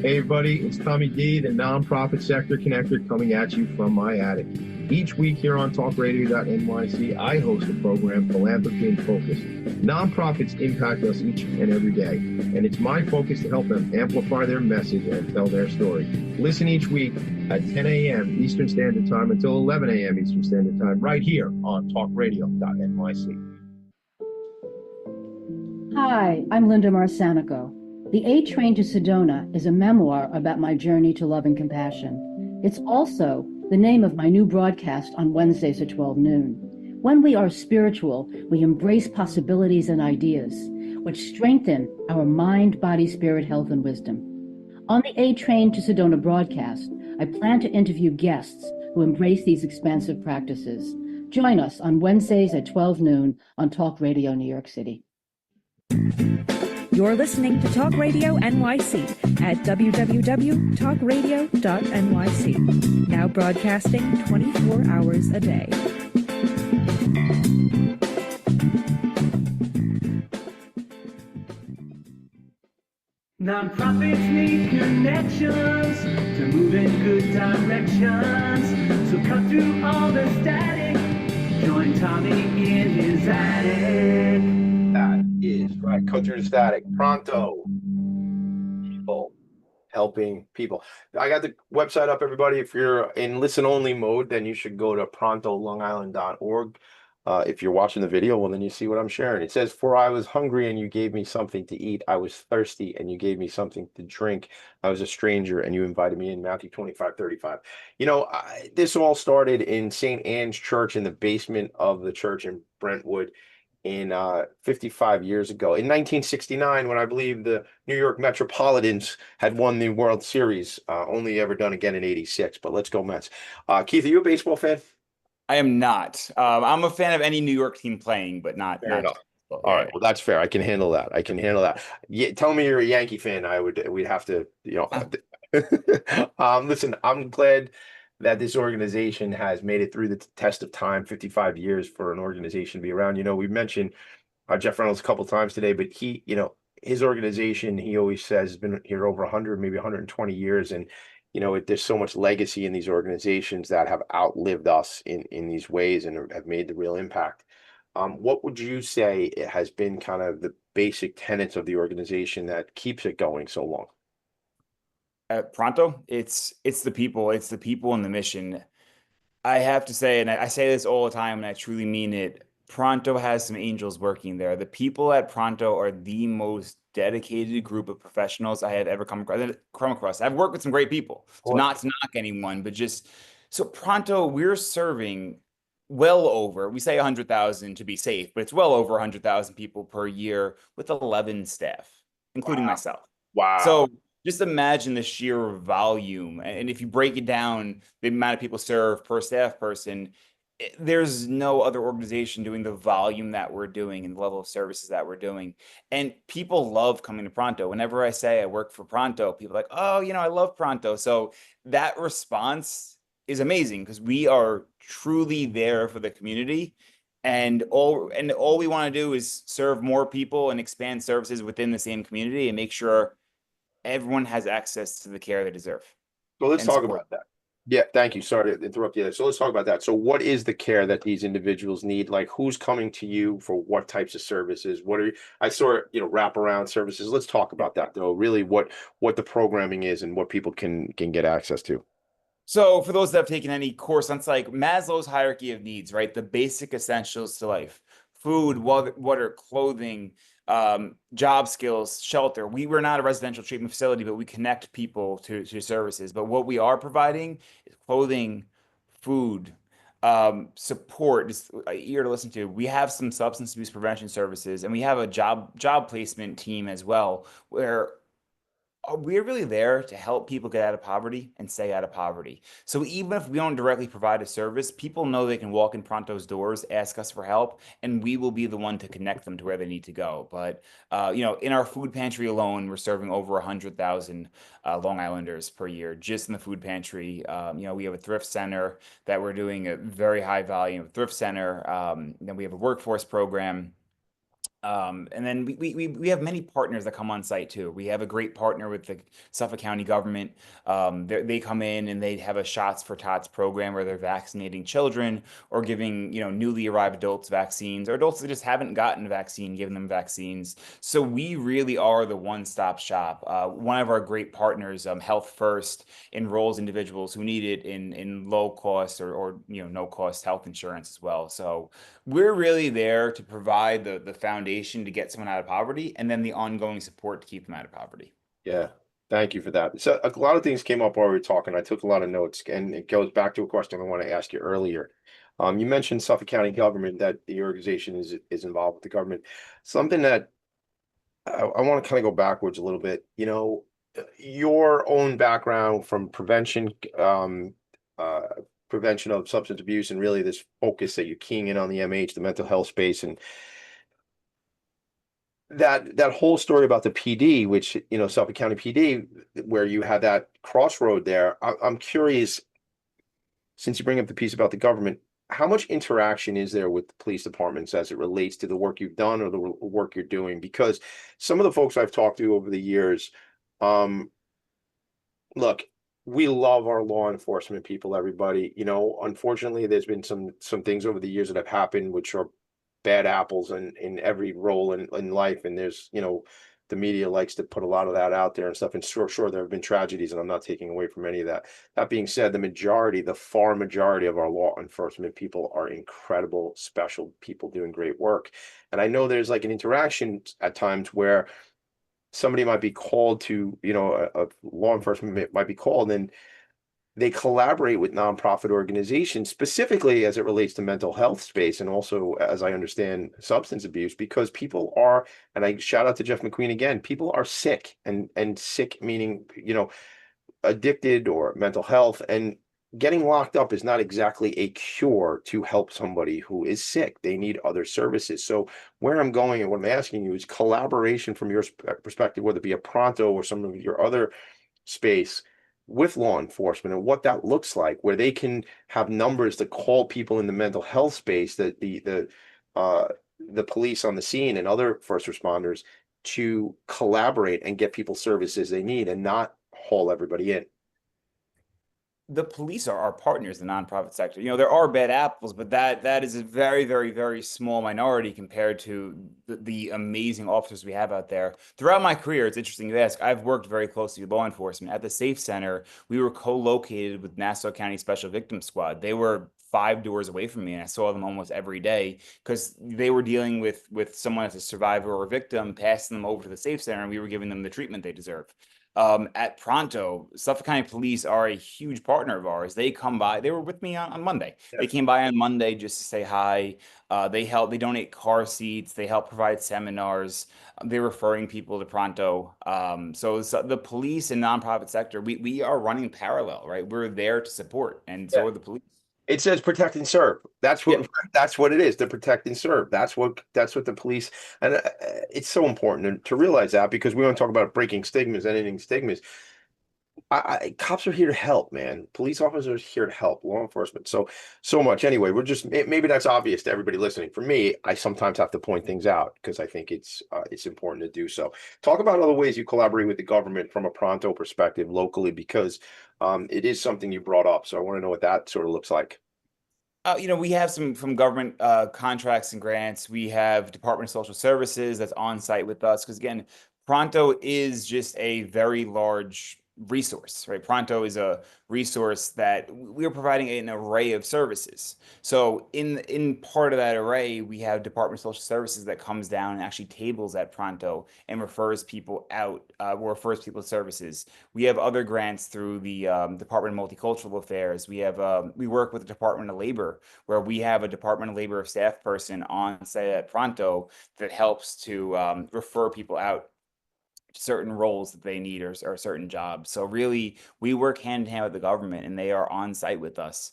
Hey everybody, it's Tommy D, the nonprofit sector connector, coming at you from my attic. Each week here on talkradio.nyc, I host a program, Philanthropy and Focus. Nonprofits impact us each and every day, and it's my focus to help them amplify their message and tell their story. Listen each week at 10 a.m. Eastern Standard Time until 11 a.m. Eastern Standard Time, right here on talkradio.nyc. Hi, I'm Linda Marcanico. The A Train to Sedona is a memoir about my journey to love and compassion. It's also the name of my new broadcast on Wednesdays at 12 noon. When we are spiritual, we embrace possibilities and ideas, which strengthen our mind, body, spirit, health, and wisdom. On the A Train to Sedona broadcast, I plan to interview guests who embrace these expansive practices. Join us on Wednesdays at 12 noon on Talk Radio New York City. You're listening to Talk Radio NYC at www.talkradio.nyc. Now broadcasting 24 hours a day. Nonprofits need connections to move in good directions. So cut through all the static. Join Tommy in his attic. That is right. Cut through the static. Pronto. People helping people. I got the website up, everybody. If you're in listen only mode, then you should go to prontolongisland.org. If you're watching the video, well, then you see what I'm sharing. It says, "For I was hungry and you gave me something to eat. I was thirsty and you gave me something to drink. I was a stranger and you invited me in." Matthew 25:35. You know, this all started in St. Anne's Church in the basement of the church in Brentwood in 55 years ago. In 1969, when I believe the New York Metropolitans had won the World Series, only ever done again in 86. But let's go Mets. Keith, are you a baseball fan? I am not. I'm a fan of any New York team playing, but not. Fair enough. All right, well, that's fair. I can handle that. Yeah, tell me you're a Yankee fan. We'd have to, listen, I'm glad that this organization has made it through the test of time. 55 years for an organization to be around. You know, we mentioned Jeff Reynolds a couple times today, but he, his organization, he always says, has been here over 100, maybe 120 years. And there's so much legacy in these organizations that have outlived us in these ways and have made the real impact. What would you say has been kind of the basic tenets of the organization that keeps it going so long? Pronto, it's the people. It's the people and the mission. I have to say, and I say this all the time, and I truly mean it, Pronto has some angels working there. The people at Pronto are the most dedicated group of professionals I have ever come across. I've worked with some great people, so not to knock anyone, but just so Pronto, we're serving well over, we say 100,000 to be safe, but it's well over 100,000 people per year with 11 staff, including myself. Wow. So just imagine the sheer volume. And if you break it down, the amount of people served per staff person, there's no other organization doing the volume that we're doing and the level of services that we're doing. And people love coming to Pronto. Whenever I say I work for Pronto, people are like, oh, I love Pronto. So that response is amazing because we are truly there for the community. And all we want to do is serve more people and expand services within the same community and make sure everyone has access to the care they deserve. So let's talk about that. Yeah, thank you. Sorry to interrupt you. So let's talk about that. So what is the care that these individuals need? Like, who's coming to you for what types of services? I saw, wraparound services. Let's talk about that though. Really what the programming is and what people can get access to. So for those that have taken any course on like Maslow's hierarchy of needs, right? The basic essentials to life: food, water, clothing, job skills, shelter. We're not a residential treatment facility, but we connect people to services. But what we are providing is clothing, food, support, just an ear to listen to. We have some substance abuse prevention services, and we have a job placement team as well, where we're really there to help people get out of poverty and stay out of poverty. So even if we don't directly provide a service, people know they can walk in Pronto's doors, ask us for help, and we will be the one to connect them to where they need to go. But in our food pantry alone, we're serving over 100,000 Long Islanders per year just in the food pantry. We have a thrift center that we're doing a very high volume thrift center. Then we have a workforce program. And then we have many partners that come on site too. We have a great partner with the Suffolk County government. They come in and they have a Shots for Tots program where they're vaccinating children or giving newly arrived adults vaccines, or adults that just haven't gotten a vaccine, giving them vaccines. So we really are the one-stop shop. One of our great partners, Health First, enrolls individuals who need it in low cost or no cost health insurance as well. So we're really there to provide the foundation to get someone out of poverty, and then the ongoing support to keep them out of poverty. Yeah, thank you for that. So a lot of things came up while we were talking. I took a lot of notes, and it goes back to a question I want to ask you earlier. You mentioned Suffolk County government, that the organization is involved with the government. Something that I want to kind of go backwards a little bit. Your own background from prevention, prevention of substance abuse and really this focus that you're keying in on the MH, the mental health space, and that whole story about the PD, which, you know, Suffolk County PD, where you had that crossroad there. I'm curious, since you bring up the piece about the government, how much interaction is there with the police departments as it relates to the work you've done or the work you're doing? Because some of the folks I've talked to over the years, look, we love our law enforcement people, everybody. You know, unfortunately, there's been some things over the years that have happened which are bad apples in every role in life. And there's, you know, the media likes to put a lot of that out there and stuff. And sure, there have been tragedies, and I'm not taking away from any of that. That being said, the far majority of our law enforcement people are incredible, special people doing great work. And I know there's like an interaction at times where somebody might be called to, you know, a law enforcement might be called, and they collaborate with nonprofit organizations, specifically as it relates to mental health space, and also, as I understand, substance abuse, because people are, and I shout out to Jeff McQueen again, people are sick, and sick meaning, you know, addicted or mental health, and getting locked up is not exactly a cure to help somebody who is sick. They need other services. So where I'm going and what I'm asking you is collaboration from your perspective, whether it be a Pronto or some of your other space with law enforcement, and what that looks like, where they can have numbers to call people in the mental health space, that the police on the scene and other first responders, to collaborate and get people services they need and not haul everybody in. The police are our partners in the nonprofit sector. You know, there are bad apples, but that is a very, very, very small minority compared to the amazing officers we have out there. Throughout my career, it's interesting you ask, I've worked very closely with law enforcement. At the Safe Center, we were co-located with Nassau County Special Victims Squad. They were 5 doors away from me, and I saw them almost every day because they were dealing with someone as a survivor or a victim, passing them over to the Safe Center, and we were giving them the treatment they deserve. At Pronto, Suffolk County Police are a huge partner of ours. They come by. They were with me on Monday. Yeah. They came by on Monday just to say hi. They help. They donate car seats. They help provide seminars. They're referring people to Pronto. So the police and nonprofit sector, we are running parallel, right? We're there to support, and so are the police. It says protect and serve. That's what that's what it is. To protect and serve. That's what the police, and it's so important to realize that, because we want to talk about breaking stigmas, ending stigmas. Cops are here to help, man. Police officers are here to help. Law enforcement. So much. Anyway, we're just, maybe that's obvious to everybody listening. For me, I sometimes have to point things out because I think it's important to do so. Talk about other ways you collaborate with the government from a Pronto perspective locally, because it is something you brought up. So I want to know what that sort of looks like. You know, we have some from government contracts and grants. We have Department of Social Services that's on site with us because, again, Pronto is just a very large resource, right? Pronto is a resource that we're providing an array of services. So in part of that array, we have Department of Social Services that comes down and actually tables at Pronto and refers people out, refers people to services. We have other grants through the Department of Multicultural Affairs. We have we work with the Department of Labor, where we have a Department of Labor staff person on site at Pronto that helps to refer people out certain roles that they need or certain jobs. So really, we work hand in hand with the government, and they are on site with us,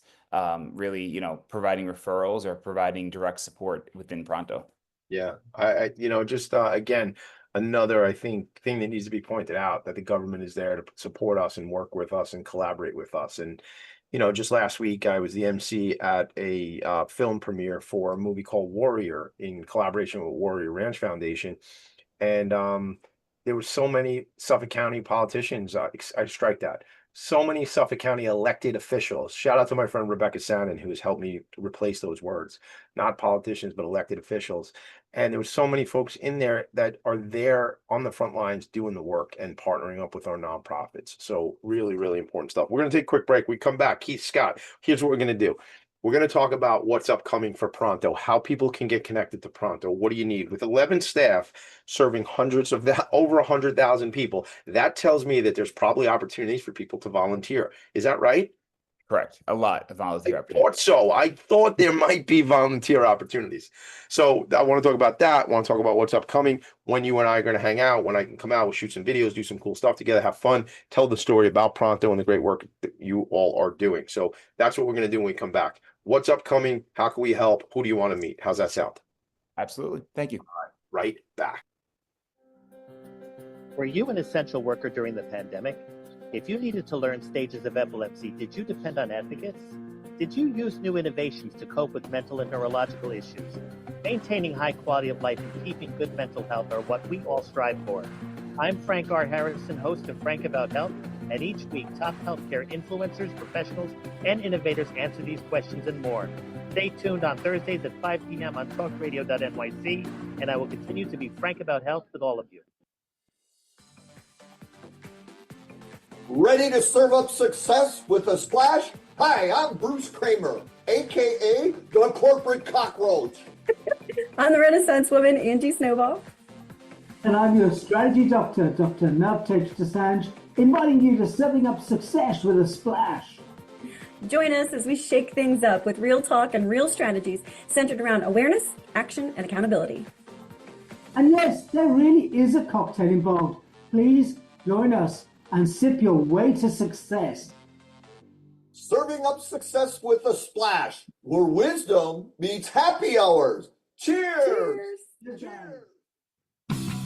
really, you know, providing referrals or providing direct support within Pronto. Yeah, I you know, just again, another, I think, thing that needs to be pointed out, that the government is there to support us and work with us and collaborate with us. And you know, just last week I was the MC at a film premiere for a movie called Warrior in collaboration with Warrior Ranch Foundation, and there were so many Suffolk County politicians. I strike that. So many Suffolk County elected officials. Shout out to my friend Rebecca Sannon, who has helped me replace those words. Not politicians, but elected officials. And there were so many folks in there that are there on the front lines doing the work and partnering up with our nonprofits. So really, really important stuff. We're going to take a quick break. We come back. Keith Scott, here's what we're going to do. We're going to talk about what's upcoming for Pronto, how people can get connected to Pronto. What do you need? With 11 staff serving hundreds of over 100,000 people, that tells me that there's probably opportunities for people to volunteer. Is that right? Correct. A lot of I volunteer opportunities. thought so. I thought there might be volunteer opportunities. So I want to talk about that. I want to talk about what's upcoming, when you and I are going to hang out, when I can come out, we'll shoot some videos, do some cool stuff together, have fun, tell the story about Pronto and the great work that you all are doing. So that's what we're going to do when we come back. What's upcoming? How can we help? Who do you want to meet? How's that sound? Absolutely. Thank you. Right back. Were you an essential worker during the pandemic? If you needed to learn stages of epilepsy, did you depend on advocates? Did you use new innovations to cope with mental and neurological issues? Maintaining high quality of life and keeping good mental health are what we all strive for. I'm Frank R. Harrison, host of Frank About Health, and each week top healthcare influencers, professionals, and innovators answer these questions and more. Stay tuned on Thursdays at 5 p.m. on talkradio.nyc, and I will continue to be frank about health with all of you. Ready to serve up success with a splash? Hi, I'm Bruce Kramer, aka the corporate cockroach. I'm the Renaissance woman, Angie Snowball. And I'm your strategy doctor, Dr. Navtej Desange, inviting you to serving up success with a splash. Join us as we shake things up with real talk and real strategies centered around awareness, action, and accountability. And yes, there really is a cocktail involved. Please join us and sip your way to success. Serving up success with a splash, where wisdom meets happy hours. Cheers! Cheers.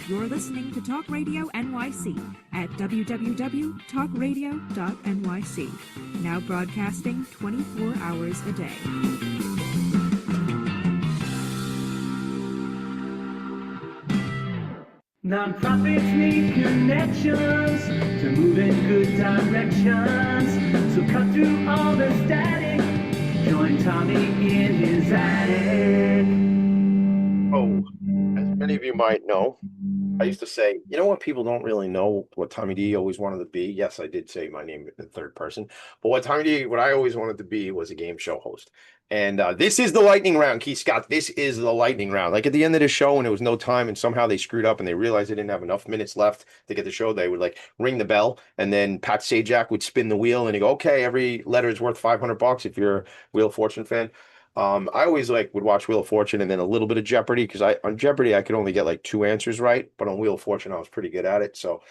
You're listening to Talk Radio NYC at www.talkradio.nyc. Now broadcasting 24 hours a day. Nonprofits need connections to move in good directions. So cut through all the static. Join Tommy in his attic. Oh, as many of you might know, I used to say, you know what, people don't really know what Tommy D always wanted to be. Yes, I did say my name in the third person, but what I always wanted to be was a game show host. And this is the lightning round, Keith Scott. This is the lightning round. Like at the end of the show, when there was no time and somehow they screwed up and they realized they didn't have enough minutes left to get the show, they would like ring the bell, and then Pat Sajak would spin the wheel and he'd go, okay, every letter is worth $500 if you're a Wheel of Fortune fan. I always would watch Wheel of Fortune and then a little bit of Jeopardy, because on Jeopardy I could only get like 2 answers right, but on Wheel of Fortune I was pretty good at it. So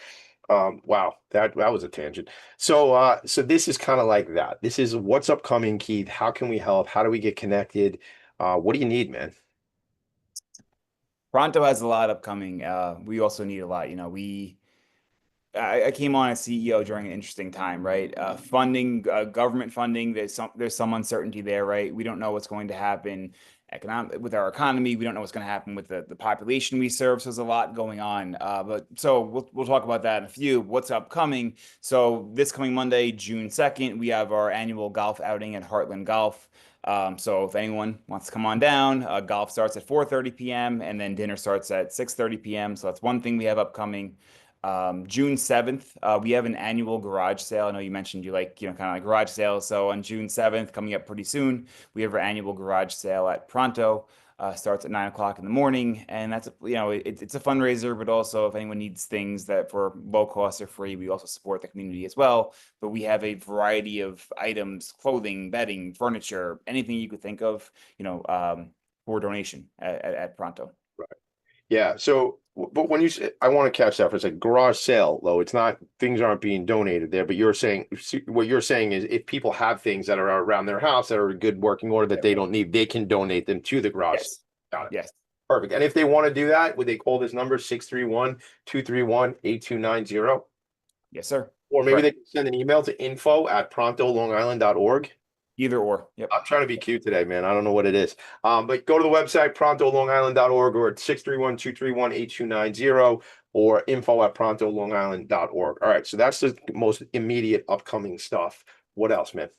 wow, that was a tangent. So this is kind of like that. This is what's upcoming, Keith. How can we help? How do we get connected? What do you need, man? Pronto has a lot upcoming. We also need a lot. I came on as CEO during an interesting time, right? Funding, government funding, there's some uncertainty there, right? We don't know what's going to happen with our economy. We don't know what's going to happen with the population we serve. So there's a lot going on. So we'll talk about that in a few. What's upcoming? So this coming Monday, June 2nd, we have our annual golf outing at Heartland Golf. So if anyone wants to come on down, golf starts at 4:30 p.m. and then dinner starts at 6:30 p.m. So that's one thing we have upcoming. June 7th, we have an annual garage sale. I know you mentioned you like, kind of like garage sales. So on June 7th, coming up pretty soon, we have our annual garage sale at Pronto. Starts at 9 o'clock in the morning. And that's, it's a fundraiser, but also if anyone needs things that for low cost or free, we also support the community as well. But we have a variety of items, clothing, bedding, furniture, anything you could think of, for donation at Pronto. Right. Yeah. So, but when you say, I want to catch that for a second, garage sale, though, it's not, things aren't being donated there, but what you're saying is if people have things that are around their house that are in good working order that they don't need, they can donate them to the garage. Yes. Got it. Yes. Perfect. And if they want to do that, would they call this number 631-231-8290? Yes, sir. Or maybe Correct. they can send an email to info@prontolongisland.org. Either or. Yep. I'm trying to be cute today, man. I don't know what it is. But go to the website, prontolongisland.org, or at 631-231-8290, or info@prontolongisland.org. All right. So that's the most immediate upcoming stuff. What else, man?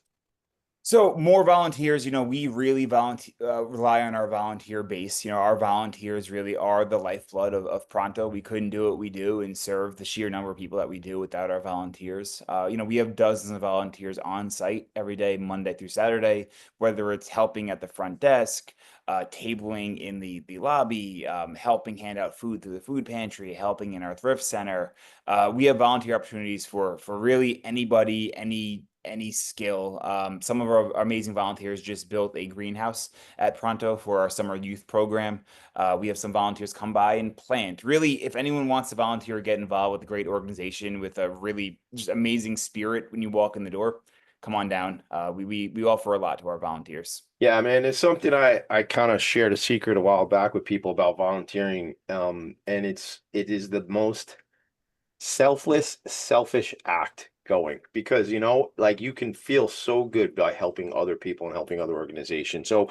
So more volunteers, we really rely on our volunteer base. Our volunteers really are the lifeblood of Pronto. We couldn't do what we do and serve the sheer number of people that we do without our volunteers. We have dozens of volunteers on site every day, Monday through Saturday, whether it's helping at the front desk, tabling in the lobby, helping hand out food through the food pantry, helping in our thrift center. We have volunteer opportunities for really anybody, any any skill. Some of our amazing volunteers just built a greenhouse at Pronto for our summer youth program. We have some volunteers come by and plant. Really, if anyone wants to volunteer or get involved with a great organization with a really just amazing spirit when you walk in the door, come on down. We offer a lot to our volunteers. Yeah, man, it's something I kind of shared a secret a while back with people about volunteering. And it is the most selfless, selfish act going because like you can feel so good by helping other people and helping other organizations. So,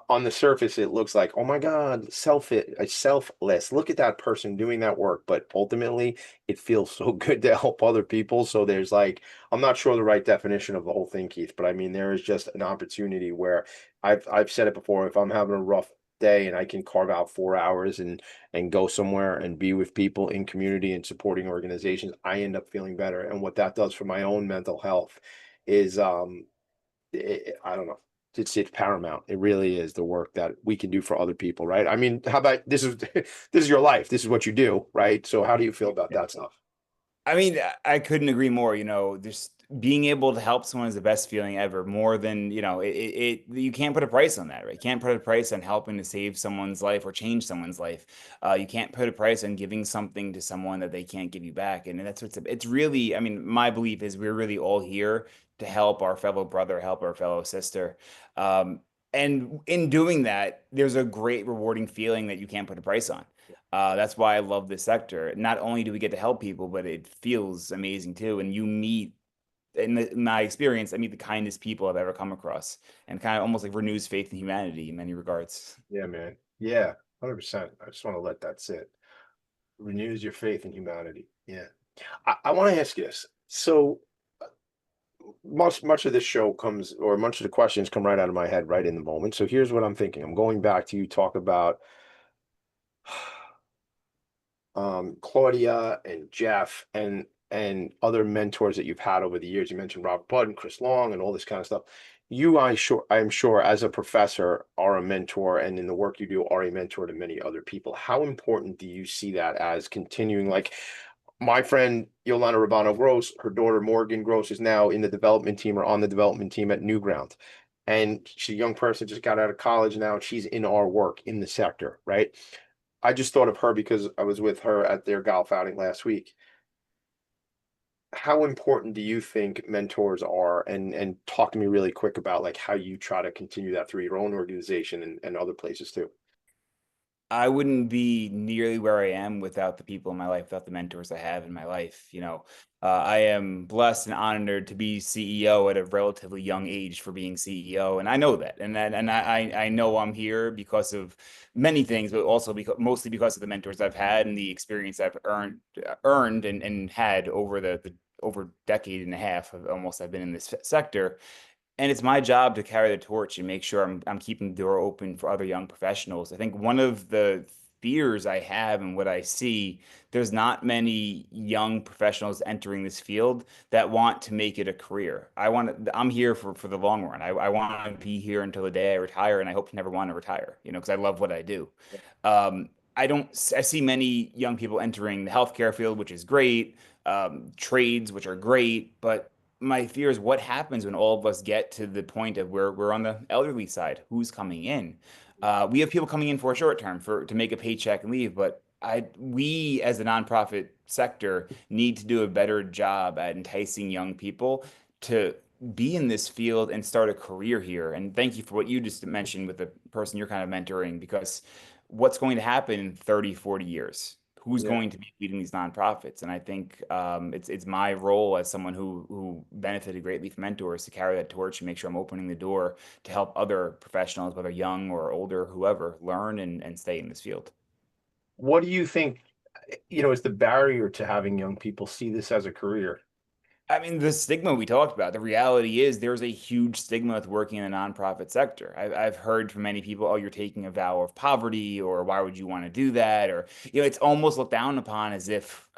on the surface it looks like, oh my God, selfless. Look at that person doing that work, but ultimately it feels so good to help other people. So there's like, I'm not sure the right definition of the whole thing, Keith, but I mean there is just an opportunity where I've said it before, if I'm having a rough day and I can carve out 4 hours and go somewhere and be with people in community and supporting organizations, I end up feeling better. And what that does for my own mental health is, I don't know, it's paramount. It really is the work that we can do for other people, right? I mean, how about this is this is your life, this is what you do, right? So how do you feel about that stuff? I mean, I couldn't agree more. Just being able to help someone is the best feeling ever. More than, you can't put a price on that, right? You can't put a price on helping to save someone's life or change someone's life. You can't put a price on giving something to someone that they can't give you back. And that's it's really, I mean, my belief is we're really all here to help our fellow brother, help our fellow sister. And in doing that, there's a great rewarding feeling that you can't put a price on. That's why I love this sector. Not only do we get to help people, but it feels amazing too. And you meet, in my experience, I meet the kindest people I've ever come across, and kind of almost like renews faith in humanity in many regards. Yeah, man. Yeah, 100%. I just want to let that sit. Renews your faith in humanity. Yeah. I want to ask you this. So much of this show comes, or much of the questions come right out of my head right in the moment. So here's what I'm thinking. I'm going back to you talk about Claudia and Jeff and other mentors that you've had over the years. You mentioned Robert Budd and Chris Long and all this kind of stuff. I'm sure as a professor are a mentor, and in the work you do are a mentor to many other people. How important do you see that as continuing? Like my friend Yolanda Rabano Gross, her daughter Morgan Gross is now in the development team or on the development team at Newground. And she's a young person, just got out of college now, and she's in our work in the sector, right? I just thought of her because I was with her at their golf outing last week. How important do you think mentors are? And talk to me really quick about like how you try to continue that through your own organization and other places too. I wouldn't be nearly where I am without the people in my life, without the mentors I have in my life. I am blessed and honored to be CEO at a relatively young age for being CEO, and I know that, and I know I'm here because of many things, but also mostly because of the mentors I've had and the experience I've earned and had over the over decade and a half of almost I've been in this sector. And it's my job to carry the torch and make sure I'm keeping the door open for other young professionals. I think one of the fears I have and what I see, there's not many young professionals entering this field that want to make it a career. I'm here for the long run. I want to be here until the day I retire, and I hope to never want to retire, because I love what I do. I see many young people entering the healthcare field, which is great, trades, which are great, but my fear is what happens when all of us get to the point of where we're on the elderly side. Who's coming in? We have people coming in for a short term to make a paycheck and leave, but we as a nonprofit sector need to do a better job at enticing young people to be in this field and start a career here. And thank you for what you just mentioned with the person you're kind of mentoring, because what's going to happen in 30, 40 years? Who's going to be leading these nonprofits? And I think it's my role as someone who benefited greatly from mentors to carry that torch and make sure I'm opening the door to help other professionals, whether young or older, whoever, learn and stay in this field. What do you think, is the barrier to having young people see this as a career? I mean, the stigma we talked about, the reality is there's a huge stigma with working in the nonprofit sector. I've heard from many people, oh, you're taking a vow of poverty, or why would you want to do that? Or, it's almost looked down upon as if,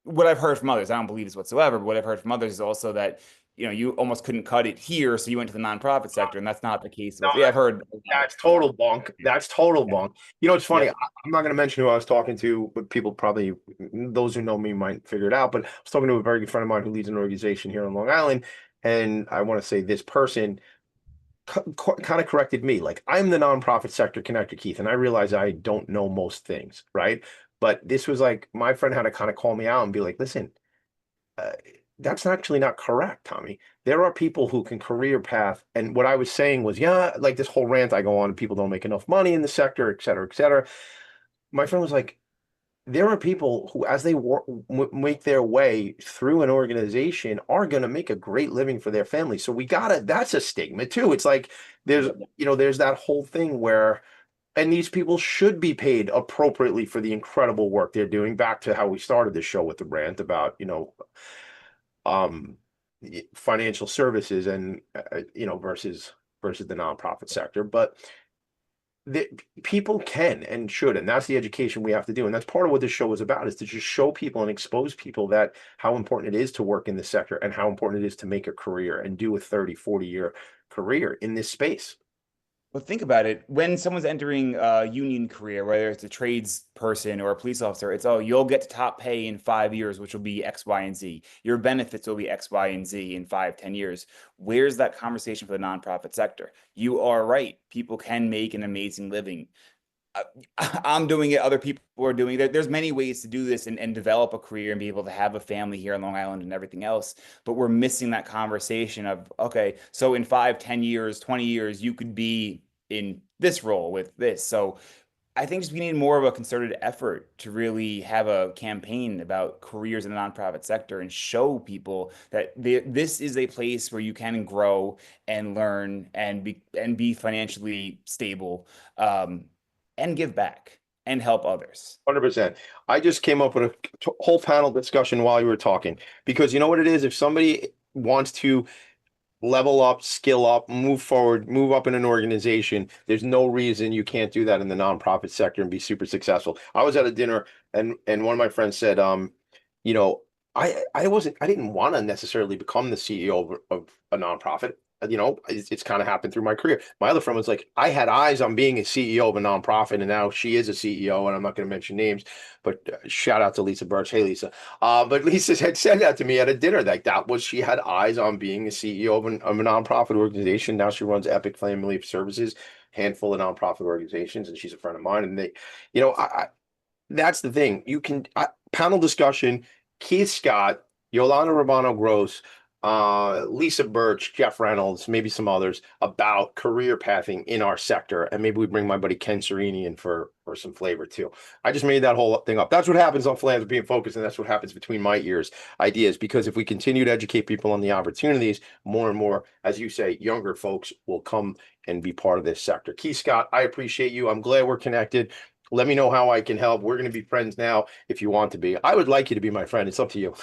what I've heard from others, I don't believe this whatsoever, but what I've heard from others is also that you almost couldn't cut it here, so you went to the nonprofit sector, and that's not the case. No, Yeah, I've heard. That's total bunk. That's total bunk. You know, it's funny. Yeah. I'm not going to mention who I was talking to, but people probably, those who know me might figure it out. But I was talking to a very good friend of mine who leads an organization here in Long Island. And I want to say this person kind of corrected me. Like, I'm the nonprofit sector connector, Keith, and I realize I don't know most things, right? But this was like, my friend had to kind of call me out and be like, listen, that's actually not correct, Tommy. There are people who can career path. And what I was saying was, yeah, like this whole rant I go on, people don't make enough money in the sector, et cetera, et cetera. My friend was like, there are people who, as they make their way through an organization, are going to make a great living for their family. So that's a stigma too. It's like, there's that whole thing where, and these people should be paid appropriately for the incredible work they're doing. Back to how we started the show with the rant about, financial services and, versus the nonprofit sector. But people can and should, and that's the education we have to do. And that's part of what this show is about, is to just show people and expose people that how important it is to work in the sector and how important it is to make a career and do a 30, 40-year career in this space. Well, think about it. When someone's entering a union career, whether it's a trades person or a police officer, it's, oh, you'll get to top pay in 5 years, which will be X, Y, and Z. Your benefits will be X, Y, and Z in 5, 10 years. Where's that conversation for the nonprofit sector? You are right. People can make an amazing living. I'm doing it. Other people are doing it. There's many ways to do this and develop a career and be able to have a family here in Long Island and everything else. But we're missing that conversation of, okay, so in 5, 10 years, 20 years, you could be in this role with this. So I think just we need more of a concerted effort to really have a campaign about careers in the nonprofit sector and show people that this is a place where you can grow and learn and be financially stable, and give back and help others. 100%. I just came up with a whole panel discussion while you were talking, because you know what it is? If somebody wants to level up, skill up, move forward, move up in an organization, there's no reason you can't do that in the nonprofit sector and be super successful. I was at a dinner and one of my friends said, I didn't want to necessarily become the CEO of a nonprofit. It's kind of happened through my career. My other friend was like, I had eyes on being a CEO of a nonprofit, and now she is a CEO, and I'm not going to mention names, but shout out to Lisa Birch. Hey, Lisa. But Lisa had said that to me at a dinner, like she had eyes on being a CEO of a nonprofit organization. Now she runs Epic Family Services, handful of nonprofit organizations, and she's a friend of mine. And that's the thing. You can panel discussion, Keith Scott, Yolanda Rabano Gross, Lisa Birch, Jeff Reynolds, maybe some others, about career pathing in our sector. And maybe we bring my buddy Ken Serini in for some flavor too. I just made that whole thing up. That's what happens on Philanthropy and Focus, and that's what happens between my ears, ideas. Because if we continue to educate people on the opportunities, more and more, as you say, younger folks will come and be part of this sector. Keith Scott, I appreciate you. I'm glad we're connected. Let me know how I can help. We're going to be friends now if you want to be. I would like you to be my friend. It's up to you.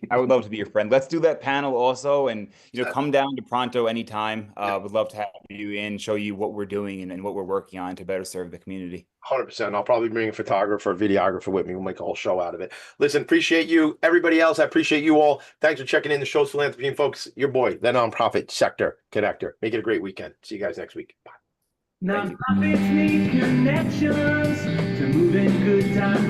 I would love to be your friend. Let's do that panel also, and come down to Pronto anytime. Would love to have you in, show you what we're doing and what we're working on to better serve the community. 100%. I'll probably bring a photographer, a videographer with me. We'll make a whole show out of it. Listen, appreciate you. Everybody else, I appreciate you all. Thanks for checking in the show's Philanthropy and Focus. Your boy, the nonprofit sector connector. Make it a great weekend. See you guys next week. Bye. Nonprofits need connections to move in good time.